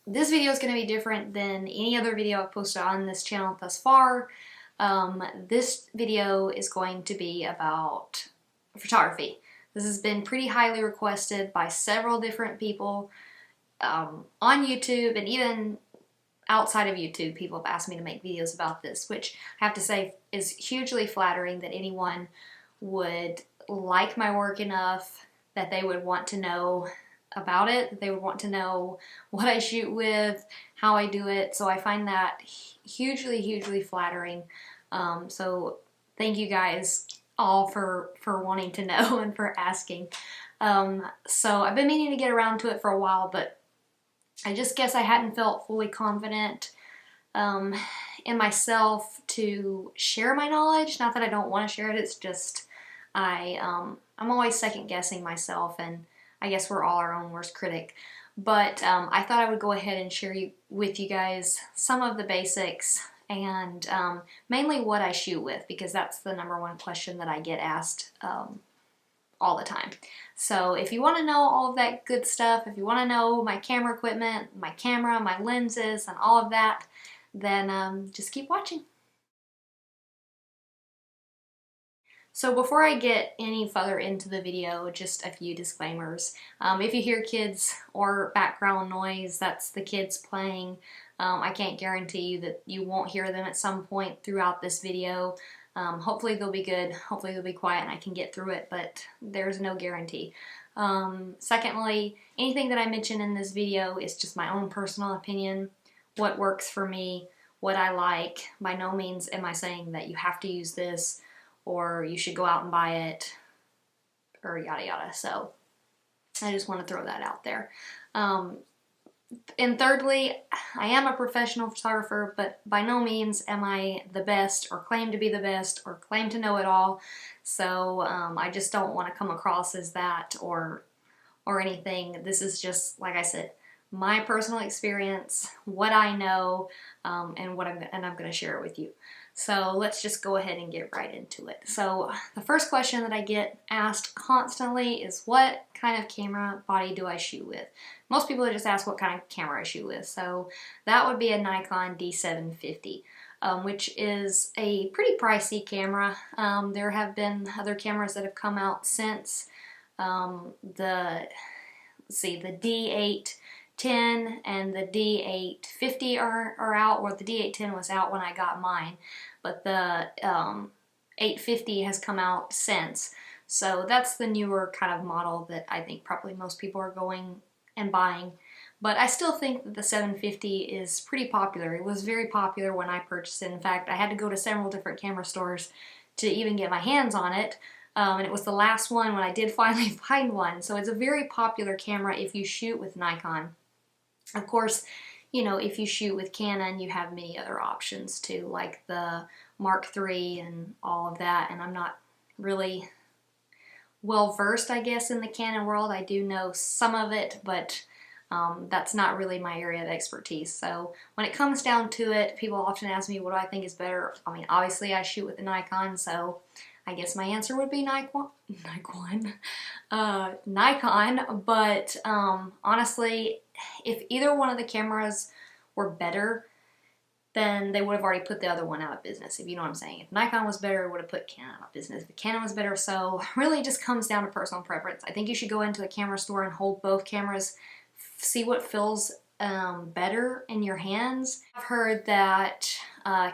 this video is going to be different than any other video I've posted on this channel thus far. This video is going to be about photography. This has been pretty highly requested by several different people on YouTube, and even outside of YouTube, people have asked me to make videos about this, which I have to say is hugely flattering that anyone would like my work enough that they would want to know about it, that they would want to know what I shoot with, how I do it. So I find that hugely flattering. So thank you guys all for wanting to know and for asking. So I've been meaning to get around to it for a while, but I just guess I hadn't felt fully confident in myself to share my knowledge. Not that I don't want to share it, it's just I'm always second guessing myself, and I guess we're all our own worst critic. But I thought I would go ahead and share with you guys some of the basics and mainly what I shoot with, because that's the #1 question that I get asked all the time. So if you want to know all of that good stuff, if you want to know my camera equipment, my camera, my lenses, and all of that, then just keep watching. So before I get any further into the video, just a few disclaimers. If you hear kids or background noise, that's the kids playing. I can't guarantee you that you won't hear them at some point throughout this video. Hopefully they'll be good, hopefully they'll be quiet and I can get through it, but there's no guarantee. Secondly, anything that I mention in this video is just my own personal opinion, what works for me, what I like. By no means am I saying that you have to use this or you should go out and buy it or yada yada. So I just want to throw that out there. And thirdly, I am a professional photographer, but by no means am I the best or claim to be the best or claim to know it all. So I just don't want to come across as that or anything. This is just, like I said, my personal experience, what I know, and I'm going to share it with you. So let's just go ahead and get right into it. So the first question that I get asked constantly is, what kind of camera body do I shoot with? Most people just ask what kind of camera I shoot with. So that would be a Nikon D750, which is a pretty pricey camera. There have been other cameras that have come out since. The D810 and the D850 are out, or the D810 was out when I got mine, but the 850 has come out since. So that's the newer kind of model that I think probably most people are going and buying. But I still think that the 750 is pretty popular. It was very popular when I purchased it. In fact, I had to go to several different camera stores to even get my hands on it. And it was the last one when I did finally find one. So it's a very popular camera if you shoot with Nikon. Of course, you know, if you shoot with Canon, you have many other options too, like the Mark III and all of that. And I'm not really well versed, I guess, in the Canon world. I do know some of it, but that's not really my area of expertise. So when it comes down to it, people often ask me what do I think is better. I mean, obviously I shoot with the Nikon, so I guess my answer would be Nikon, but honestly, if either one of the cameras were better, then they would have already put the other one out of business, if you know what I'm saying. If Nikon was better, it would have put Canon out of business. If Canon was better, so really it just comes down to personal preference. I think you should go into a camera store and hold both cameras, see what feels better in your hands. I've heard that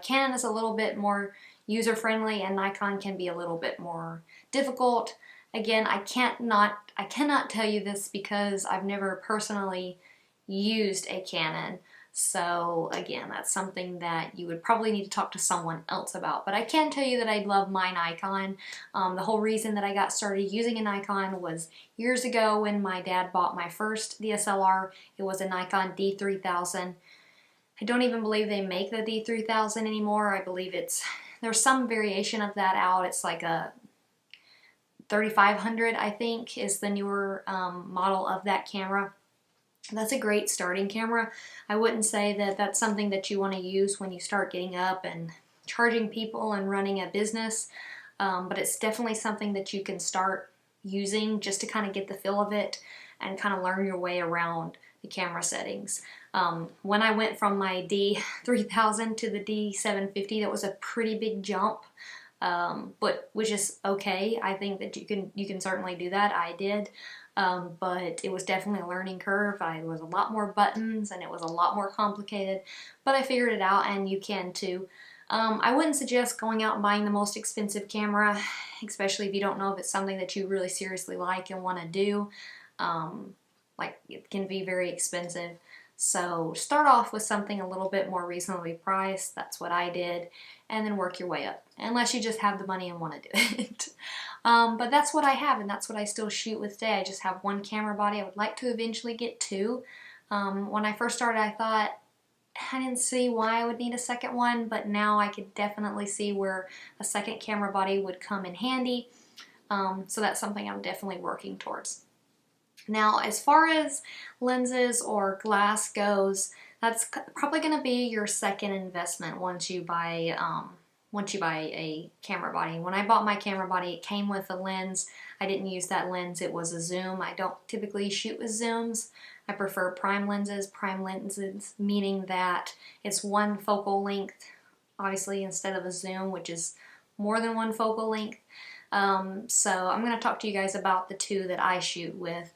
Canon is a little bit more user-friendly and Nikon can be a little bit more difficult. Again, I cannot tell you this because I've never personally used a Canon. So again, that's something that you would probably need to talk to someone else about. But I can tell you that I love my Nikon. The whole reason that I got started using a Nikon was years ago when my dad bought my first DSLR. It was a Nikon D3000. I don't even believe they make the D3000 anymore. I believe there's some variation of that out. It's like a 3500, I think, is the newer model of that camera. That's a great starting camera. I wouldn't say that that's something that you want to use when you start getting up and charging people and running a business, but it's definitely something that you can start using just to kind of get the feel of it and kind of learn your way around the camera settings. When I went from my D3000 to the D750, that was a pretty big jump, but which is okay. I think that you can certainly do that. I did. But it was definitely a learning curve. There was a lot more buttons and it was a lot more complicated, but I figured it out, and you can too. I wouldn't suggest going out and buying the most expensive camera, especially if you don't know if it's something that you really seriously like and want to do. Like, it can be very expensive. So start off with something a little bit more reasonably priced. That's what I did. And then work your way up, unless you just have the money and want to do it. But that's what I have, and that's what I still shoot with today. I just have one camera body. I would like to eventually get two. When I first started, I thought, I didn't see why I would need a second one, but now I could definitely see where a second camera body would come in handy. So that's something I'm definitely working towards. Now, as far as lenses or glass goes, that's probably going to be your second investment once you buy a camera body. When I bought my camera body, it came with a lens. I didn't use that lens. It was a zoom. I don't typically shoot with zooms. I prefer prime lenses. Prime lenses meaning that it's one focal length, obviously, instead of a zoom, which is more than one focal length. So I'm going to talk to you guys about the two that I shoot with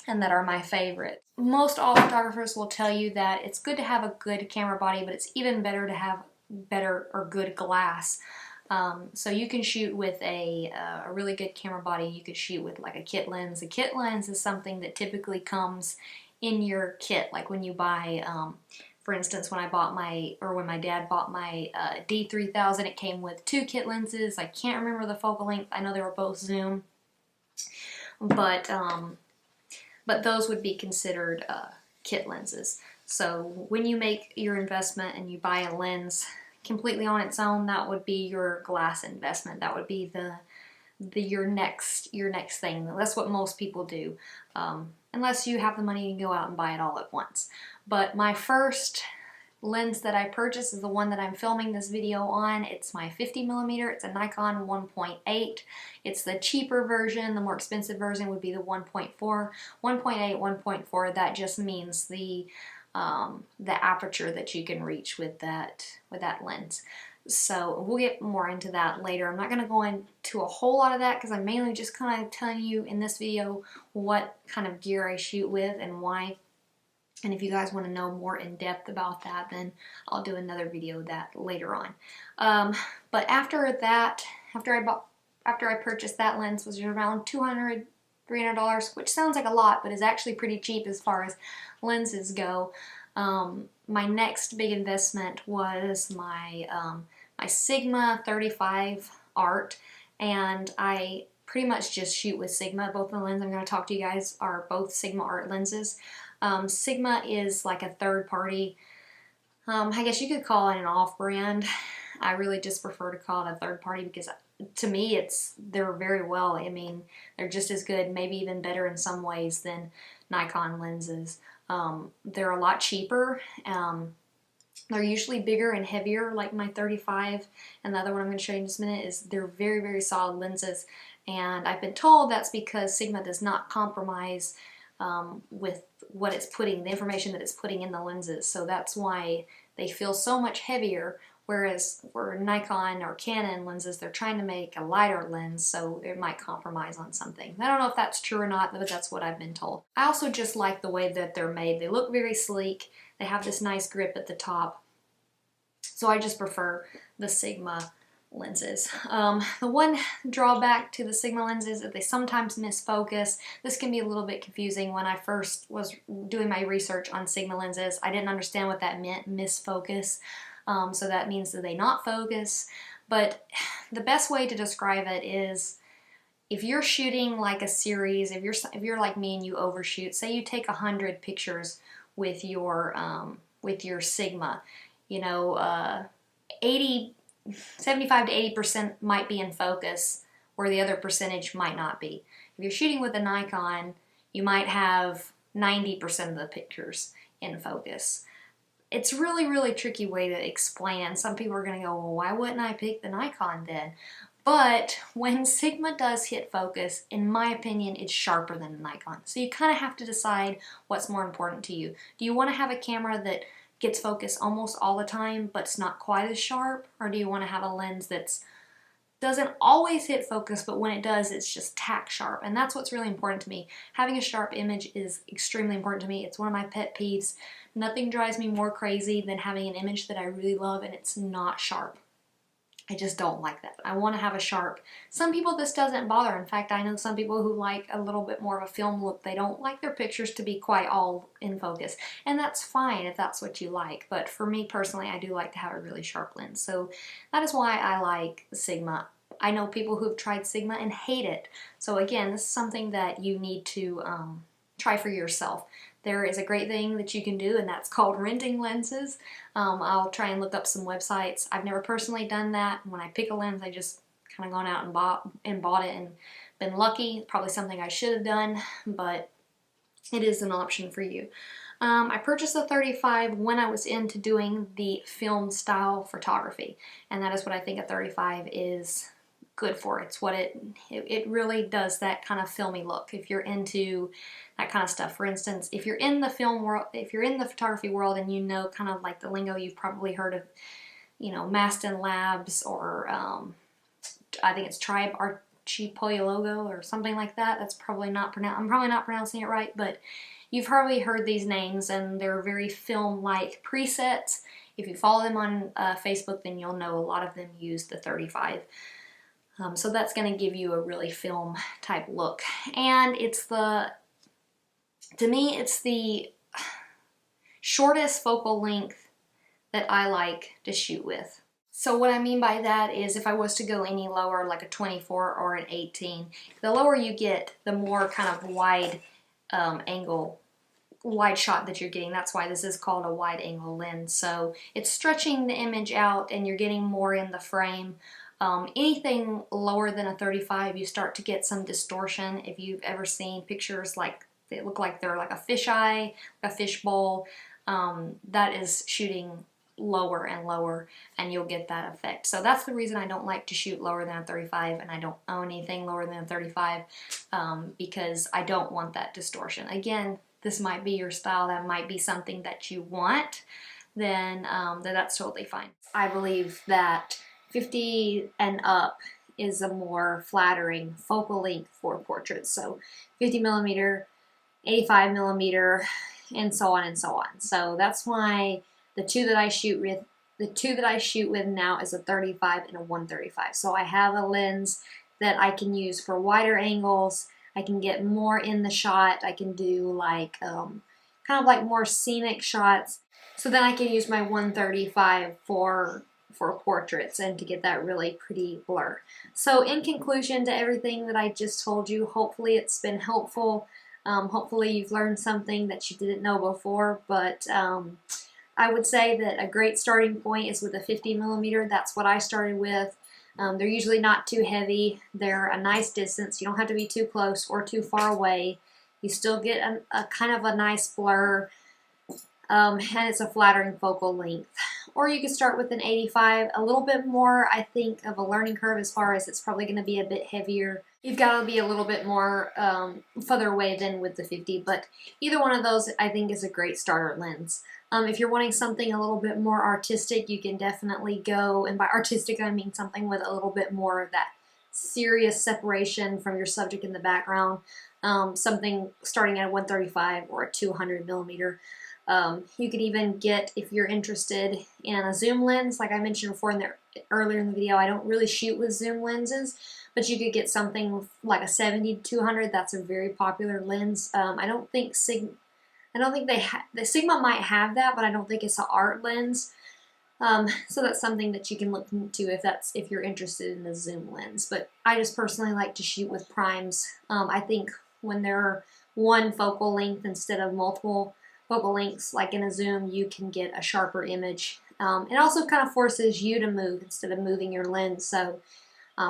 and that are my favorite. Most all photographers will tell you that it's good to have a good camera body, but it's even better to have better or good glass. So you can shoot with a really good camera body. You could shoot with like a kit lens. A kit lens is something that typically comes in your kit, like when you buy, for instance, when my dad bought my D3000, it came with two kit lenses. I can't remember the focal length. I know they were both zoom, but those would be considered kit lenses. So when you make your investment and you buy a lens completely on its own, that would be your glass investment. That would be your next thing. That's what most people do, unless you have the money to go out and buy it all at once. But my first lens that I purchased is the one that I'm filming this video on. It's my 50mm. It's a Nikon 1.8. It's the cheaper version. The more expensive version would be the 1.4. 1.8, 1.4. That just means the aperture that you can reach with that lens. So we'll get more into that later. I'm not going to go into a whole lot of that because I'm mainly just kind of telling you in this video what kind of gear I shoot with and why. And if you guys want to know more in depth about that, then I'll do another video of that later on. But after I purchased that lens, was around $200, $300, which sounds like a lot, but is actually pretty cheap as far as lenses go. My next big investment was my Sigma 35 Art, and I pretty much just shoot with Sigma. Both the lenses I'm going to talk to you guys are both Sigma Art lenses. Sigma is like a third party, I guess you could call it an off-brand. I really just prefer to call it a third party because to me they're very well. I mean, they're just as good, maybe even better in some ways than Nikon lenses. They're a lot cheaper. They're usually bigger and heavier, like my 35, and the other one I'm going to show you in just a minute they're very, very solid lenses, and I've been told that's because Sigma does not compromise with what it's putting, the information that it's putting in the lenses, so that's why they feel so much heavier, whereas for Nikon or Canon lenses, they're trying to make a lighter lens, so it might compromise on something. I don't know if that's true or not, but that's what I've been told. I also just like the way that they're made. They look very sleek. They have this nice grip at the top. So I just prefer the Sigma lenses. The one drawback to the Sigma lenses is that they sometimes miss focus. This can be a little bit confusing. When I first was doing my research on Sigma lenses, I didn't understand what that meant, miss focus. So that means that they not focus. But the best way to describe it is if you're shooting like a series, if you're like me and you overshoot, say you take 100 pictures with your Sigma, you know, 75 to 80% might be in focus, where the other percentage might not be. If you're shooting with a Nikon, you might have 90% of the pictures in focus. It's really, really tricky way to explain. Some people are going to go, well, why wouldn't I pick the Nikon then? But when Sigma does hit focus, in my opinion, it's sharper than Nikon. So you kind of have to decide what's more important to you. Do you want to have a camera that gets focus almost all the time, but it's not quite as sharp? Or do you want to have a lens that's doesn't always hit focus, but when it does, it's just tack sharp? And that's what's really important to me. Having a sharp image is extremely important to me. It's one of my pet peeves. Nothing drives me more crazy than having an image that I really love and it's not sharp. I just don't like that. I want to have a sharp. Some people this doesn't bother. In fact, I know some people who like a little bit more of a film look. They don't like their pictures to be quite all in focus. And that's fine if that's what you like. But for me personally, I do like to have a really sharp lens. So that is why I like Sigma. I know people who've tried Sigma and hate it. So again, this is something that you need to try for yourself. There is a great thing that you can do, and that's called renting lenses. I'll try and look up some websites. I've never personally done that. When I pick a lens, I just kind of gone out and bought it and been lucky. Probably something I should have done, but it is an option for you. I purchased the 35 when I was into doing the film style photography, and that is what I think a 35 is good for. It's what it really does, that kind of filmy look. If you're into that kind of stuff, for instance, if you're in the film world, if you're in the photography world and you know kind of like the lingo, you've probably heard of, you know, Maston Labs or I think it's Tribe Archipelago or something like that. That's probably not I'm probably not pronouncing it right, but you've probably heard these names, and they're very film-like presets. If you follow them on Facebook, then you'll know a lot of them use the 35. So that's going to give you a really film type look. And it's to me, it's the shortest focal length that I like to shoot with. So what I mean by that is if I was to go any lower, like a 24 or an 18, the lower you get, the more kind of wide angle, wide shot that you're getting. That's why this is called a wide angle lens. So it's stretching the image out and you're getting more in the frame. Anything lower than a 35, you start to get some distortion. If you've ever seen pictures like they look like they're like a fisheye, a fishbowl, that is shooting lower and lower, and you'll get that effect. So that's the reason I don't like to shoot lower than a 35, and I don't own anything lower than a 35 because I don't want that distortion. Again, this might be your style, that might be something that you want, then that's totally fine. I believe that 50 and up is a more flattering focal length for portraits. So 50 millimeter, 85 millimeter, and so on and so on. So that's why the two that I shoot with now is a 35 and a 135. So I have a lens that I can use for wider angles. I can get more in the shot. I can do like kind of like more scenic shots. So then I can use my 135 for portraits and to get that really pretty blur. So in conclusion to everything that I just told you, hopefully it's been helpful. Hopefully you've learned something that you didn't know before, but I would say that a great starting point is with a 50 millimeter. That's what I started with. They're usually not too heavy. They're a nice distance. You don't have to be too close or too far away. You still get a kind of a nice blur, and it's a flattering focal length. Or you could start with an 85, a little bit more, I think, of a learning curve as far as it's probably going to be a bit heavier. You've got to be a little bit more further away than with the 50, but either one of those I think is a great starter lens. If you're wanting something a little bit more artistic, you can definitely go, and by artistic I mean something with a little bit more of that serious separation from your subject in the background. Something starting at a 135 or a 200 millimeter. You could even get, if you're interested in a zoom lens, like I mentioned before earlier in the video, I don't really shoot with zoom lenses, but you could get something like a 70-200. That's a very popular lens. I don't think Sigma might have that, but I don't think it's an art lens. So that's something that you can look into if you're interested in a zoom lens. But I just personally like to shoot with primes. I think when they're one focal length instead of multiple focal lengths, like in a zoom, you can get a sharper image. It also kind of forces you to move instead of moving your lens. So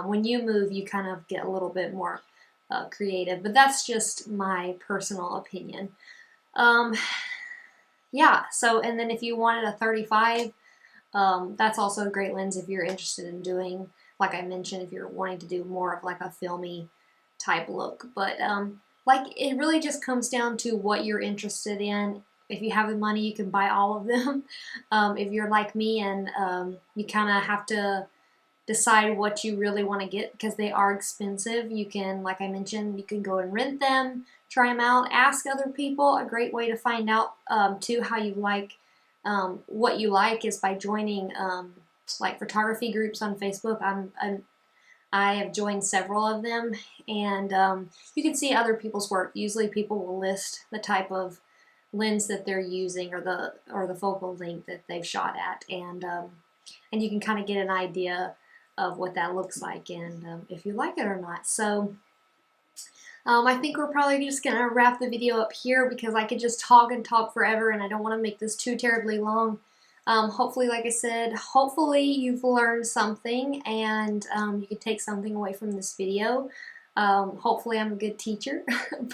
when you move, you kind of get a little bit more creative. But that's just my personal opinion. Yeah, so, and then if you wanted a 35, that's also a great lens if you're interested in doing like I mentioned, if you're wanting to do more of like a filmy type look. But like it really just comes down to what you're interested in. If you have the money, you can buy all of them. If you're like me and you kind of have to decide what you really want to get because they are expensive. You can, like I mentioned, you can go and rent them, try them out, ask other people. A great way to find out too how you like what you like is by joining like photography groups on Facebook. I have joined several of them, and you can see other people's work. Usually, people will list the type of lens that they're using or the focal length that they've shot at, and you can kind of get an idea of what that looks like and if you like it or not. So I think we're probably just gonna wrap the video up here because I could just talk and talk forever and I don't want to make this too terribly long. Hopefully, like I said, hopefully you've learned something and you can take something away from this video. Hopefully I'm a good teacher,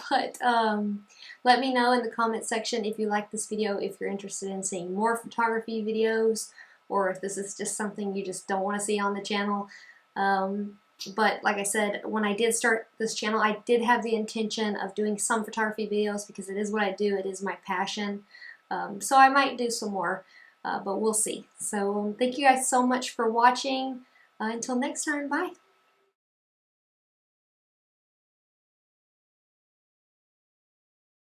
but let me know in the comment section if you like this video, if you're interested in seeing more photography videos, or if this is just something you just don't want to see on the channel. But like I said, when I did start this channel, I did have the intention of doing some photography videos because it is what I do, it is my passion. So I might do some more, but we'll see. So thank you guys so much for watching. Until next time, bye.